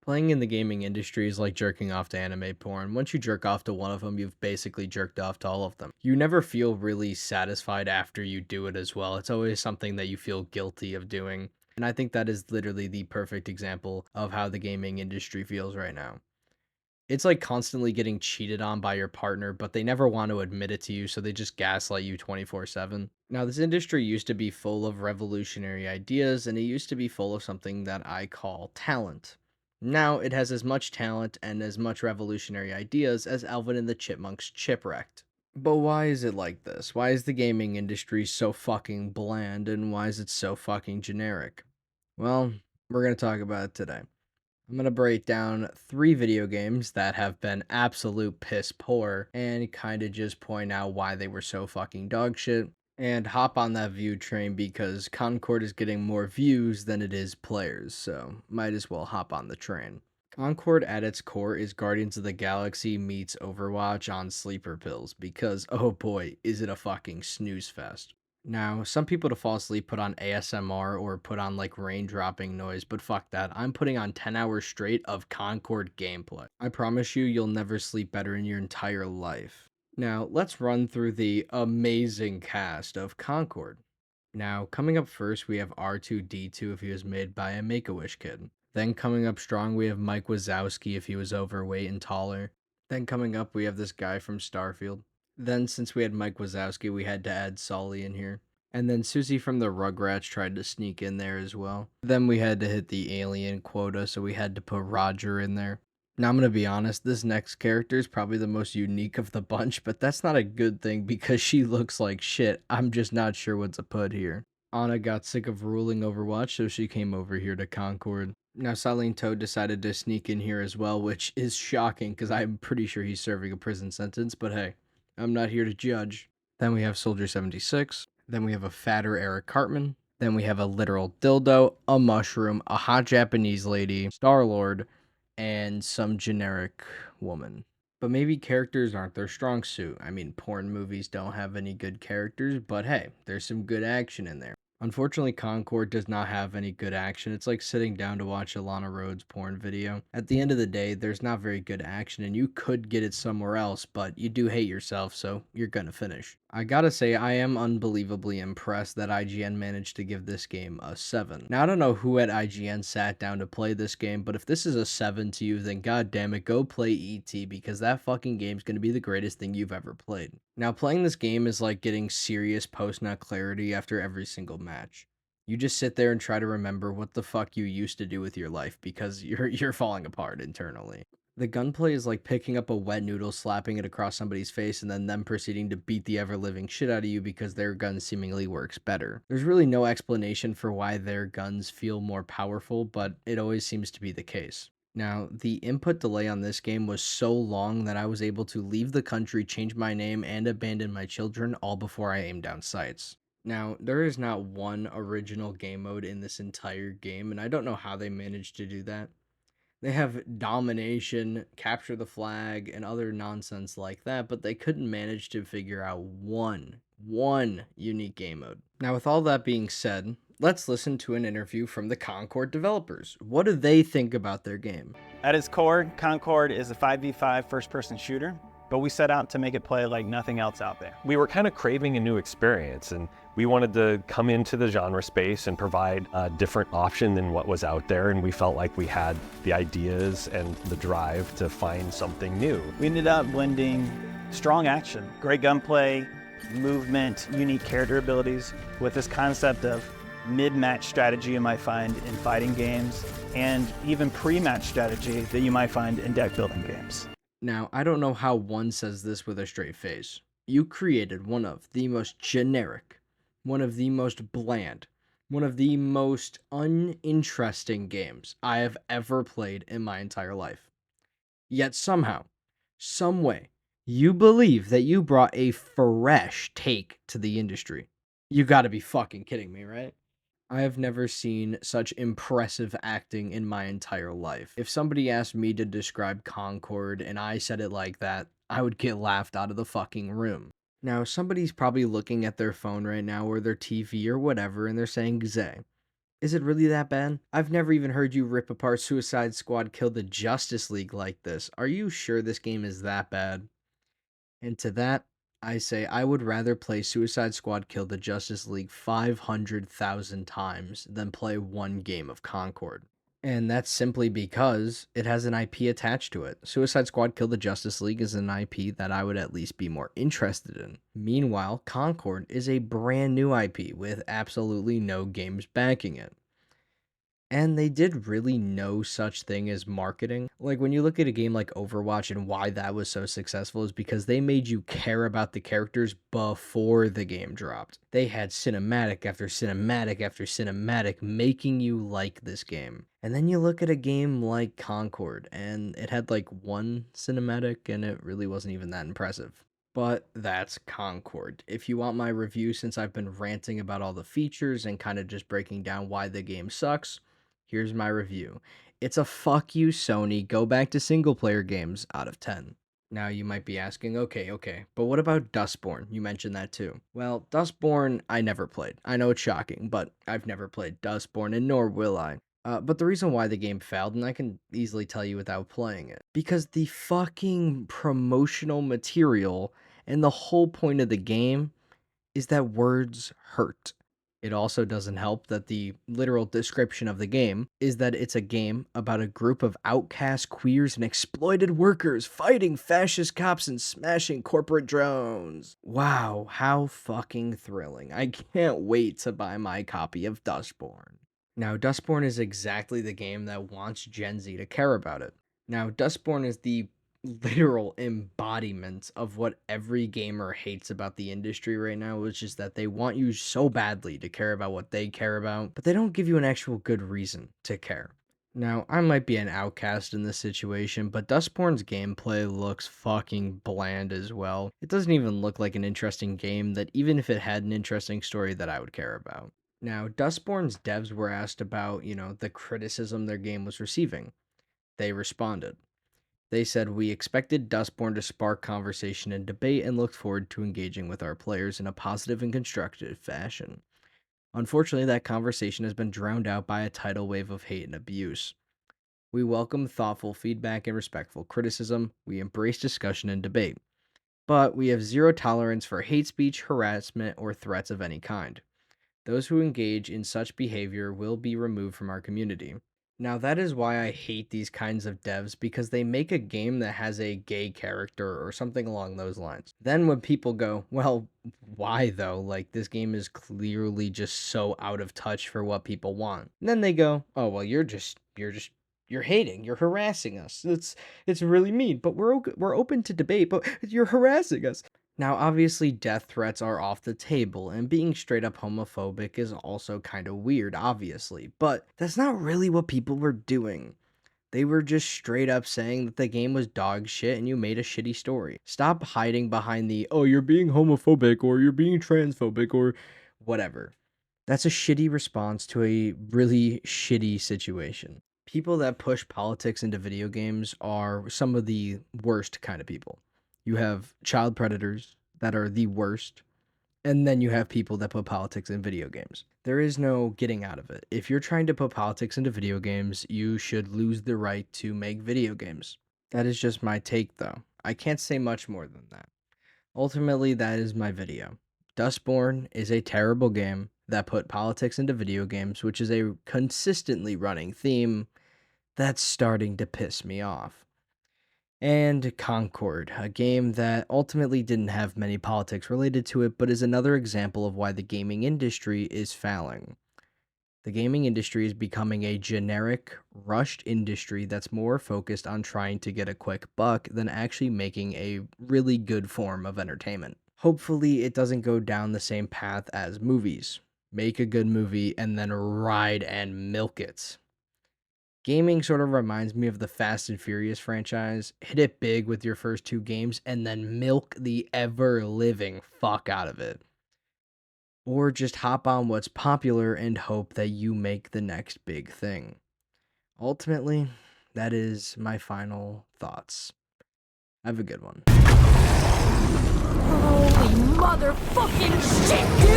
Playing in the gaming industry is like jerking off to anime porn. Once you jerk off to one of them, you've basically jerked off to all of them. You never feel really satisfied after you do it as well. It's always something that you feel guilty of doing. And I think that is literally the perfect example of how the gaming industry feels right now. It's like constantly getting cheated on by your partner, but they never want to admit it to you, so they just gaslight you 24/7. Now, this industry used to be full of revolutionary ideas, and it used to be full of something that I call talent. Now, it has as much talent and as much revolutionary ideas as Alvin and the Chipmunks Chipwrecked. But why is it like this? Why is the gaming industry so fucking bland, and why is it so fucking generic? Well, we're going to talk about it today. I'm going to break down 3 video games that have been absolute piss poor and kind of just point out why they were so fucking dog shit and hop on that view train because Concord is getting more views than it is players, so might as well hop on the train. Concord at its core is Guardians of the Galaxy meets Overwatch on sleeper pills because oh boy, is it a fucking snooze fest. Now, some people to fall asleep put on ASMR or put on like rain dropping noise, but fuck that. I'm putting on 10 hours straight of Concord gameplay. I promise you, you'll never sleep better in your entire life. Now, let's run through the amazing cast of Concord. Now, coming up first, we have R2D2 if he was made by a Make-A-Wish kid. Then coming up strong, we have Mike Wazowski if he was overweight and taller. Then coming up, we have this guy from Starfield. Then, since we had Mike Wazowski, we had to add Sully in here. And then Susie from the Rugrats tried to sneak in there as well. Then we had to hit the alien quota, so we had to put Roger in there. Now, I'm going to be honest, this next character is probably the most unique of the bunch, but that's not a good thing because she looks like shit. I'm just not sure what to put here. Anna got sick of ruling Overwatch, so she came over here to Concord. Now, Silent Toad decided to sneak in here as well, which is shocking because I'm pretty sure he's serving a prison sentence, but hey, I'm not here to judge. Then we have Soldier 76. Then we have a fatter Eric Cartman. Then we have a literal dildo, a mushroom, a hot Japanese lady, Star-Lord, and some generic woman. But maybe characters aren't their strong suit. I mean, porn movies don't have any good characters, but hey, there's some good action in there. Unfortunately, Concord does not have any good action. It's like sitting down to watch a Lana Rhoades porn video. At the end of the day, there's not very good action, and you could get it somewhere else, but you do hate yourself, so you're gonna finish. I gotta say, I am unbelievably impressed that IGN managed to give this game a 7. Now, I don't know who at IGN sat down to play this game, but if this is a 7 to you, then goddammit, go play ET, because that fucking game's gonna be the greatest thing you've ever played. Now, playing this game is like getting serious post-nut clarity after every single match. You just sit there and try to remember what the fuck you used to do with your life because you're falling apart internally. The gunplay is like picking up a wet noodle, slapping it across somebody's face, and then them proceeding to beat the ever-living shit out of you because their gun seemingly works better. There's really no explanation for why their guns feel more powerful, but it always seems to be the case. Now, the input delay on this game was so long that I was able to leave the country, change my name, and abandon my children all before I aimed down sights. Now, there is not one original game mode in this entire game, and I don't know how they managed to do that. They have domination, capture the flag, and other nonsense like that, but they couldn't manage to figure out one unique game mode. Now, with all that being said, let's listen to an interview from the Concord developers. What do they think about their game? At its core, Concord is a 5v5 first-person shooter, but we set out to make it play like nothing else out there. We were kind of craving a new experience, and we wanted to come into the genre space and provide a different option than what was out there, and we felt like we had the ideas and the drive to find something new. We ended up blending strong action, great gunplay, movement, unique character abilities with this concept of mid-match strategy you might find in fighting games and even pre-match strategy that you might find in deck building games. Now, I don't know how one says this with a straight face. You created one of the most generic, one of the most bland, one of the most uninteresting games I have ever played in my entire life. Yet somehow, some way, you believe that you brought a fresh take to the industry. You gotta be fucking kidding me, right? I have never seen such impressive acting in my entire life. If somebody asked me to describe Concord and I said it like that, I would get laughed out of the fucking room. Now, somebody's probably looking at their phone right now or their TV or whatever, and they're saying, Zay, Is it really that bad? I've never even heard you rip apart Suicide Squad Kill the Justice League like this. Are you sure this game is that bad? And to that, I say I would rather play Suicide Squad Kill the Justice League 500,000 times than play one game of Concord. And that's simply because it has an IP attached to it. Suicide Squad Kill the Justice League is an IP that I would at least be more interested in. Meanwhile, Concord is a brand new IP with absolutely no games backing it. And they did really no such thing as marketing. Like, when you look at a game like Overwatch and why that was so successful is because they made you care about the characters before the game dropped. They had cinematic after cinematic after cinematic making you like this game. And then you look at a game like Concord and it had like one cinematic and it really wasn't even that impressive. But that's Concord. If you want my review, since I've been ranting about all the features and kind of just breaking down why the game sucks, here's my review. It's a fuck you, Sony. Go back to single player games out of 10. Now you might be asking, okay, but what about DustBorn? You mentioned that too. Well, DustBorn I never played. I know it's shocking, but I've never played DustBorn and nor will I. But the reason why the game failed, and I can easily tell you without playing it, because the fucking promotional material and the whole point of the game is that words hurt. It also doesn't help that the literal description of the game is that it's a game about a group of outcast queers and exploited workers fighting fascist cops and smashing corporate drones. Wow, how fucking thrilling. I can't wait to buy my copy of Dustborn. Now, Dustborn is exactly the game that wants Gen Z to care about it. Now, Dustborn is the literal embodiment of what every gamer hates about the industry right now, which is that they want you so badly to care about what they care about, but they don't give you an actual good reason to care. Now, I might be an outcast in this situation, but Dustborn's gameplay looks fucking bland as well. It doesn't even look like an interesting game that, even if it had an interesting story, that I would care about. Now, Dustborn's devs were asked about, the criticism their game was receiving. They responded. They said, "We expected Dustborn to spark conversation and debate and looked forward to engaging with our players in a positive and constructive fashion. Unfortunately, that conversation has been drowned out by a tidal wave of hate and abuse. We welcome thoughtful feedback and respectful criticism. We embrace discussion and debate. But we have zero tolerance for hate speech, harassment, or threats of any kind. Those who engage in such behavior will be removed from our community." Now, that is why I hate these kinds of devs, because they make a game that has a gay character or something along those lines. Then when people go, well, why though? Like, this game is clearly just so out of touch for what people want. And then they go, oh, well, you're hating, you're harassing us. It's really mean, but we're open to debate, but you're harassing us. Now, obviously, death threats are off the table, and being straight up homophobic is also kind of weird, obviously, but that's not really what people were doing. They were just straight up saying that the game was dog shit and you made a shitty story. Stop hiding behind the, oh, you're being homophobic or you're being transphobic or whatever. That's a shitty response to a really shitty situation. People that push politics into video games are some of the worst kind of people. You have child predators that are the worst, and then you have people that put politics in video games. There is no getting out of it. If you're trying to put politics into video games, you should lose the right to make video games. That is just my take, though. I can't say much more than that. Ultimately, that is my video. Dustborn is a terrible game that put politics into video games, which is a consistently running theme that's starting to piss me off. And Concord, a game that ultimately didn't have many politics related to it, but is another example of why the gaming industry is failing. The gaming industry is becoming a generic, rushed industry that's more focused on trying to get a quick buck than actually making a really good form of entertainment. Hopefully, it doesn't go down the same path as movies. Make a good movie and then ride and milk it. Gaming sort of reminds me of the Fast and Furious franchise. Hit it big with your first two games and then milk the ever-living fuck out of it. Or just hop on what's popular and hope that you make the next big thing. Ultimately, that is my final thoughts. Have a good one. Holy motherfucking shit, dude!